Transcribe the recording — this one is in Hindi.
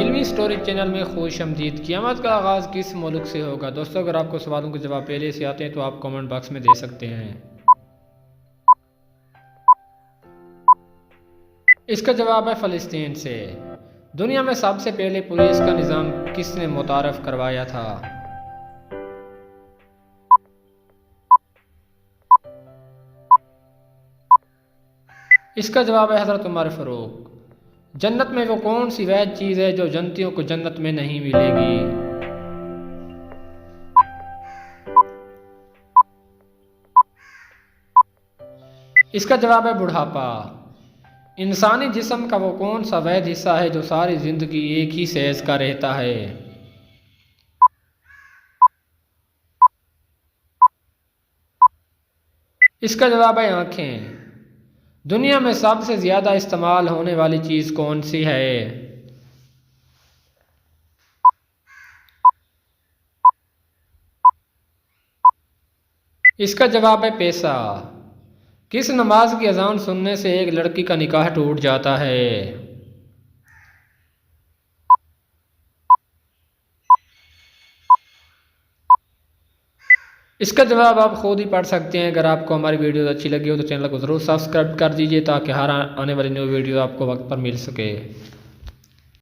इल्मी स्टोरी चैनल में खुशामदीद। क़यामत का आगाज़ किस मुल्क से होगा? दोस्तों, अगर आपको सवालों के जवाब पहले से आते हैं तो आप कमेंट बॉक्स में दे सकते हैं। इसका जवाब है फ़लस्तीन से। दुनिया में सबसे पहले पुलिस का निज़ाम किसने मुतारफ़ करवाया था? इसका जवाब है हज़रत उमर फ़ारूक। जन्नत में वो कौन सी वैध चीज़ है जो जन्नतियों को जन्नत में नहीं मिलेगी? इसका जवाब है बुढ़ापा। इंसानी जिस्म का वो कौन सा वैध हिस्सा है जो सारी ज़िंदगी एक ही सेज का रहता है? इसका जवाब है आँखें। दुनिया में सबसे ज़्यादा इस्तेमाल होने वाली चीज़ कौन सी है? इसका जवाब है पैसा। किस नमाज की अजान सुनने से एक लड़की का निकाह टूट जाता है? इसका जवाब आप खुद ही पढ़ सकते हैं। अगर आपको हमारी वीडियो अच्छी लगी हो तो चैनल को ज़रूर सब्सक्राइब कर दीजिए ताकि हर आने वाली न्यू वीडियो आपको वक्त पर मिल सके।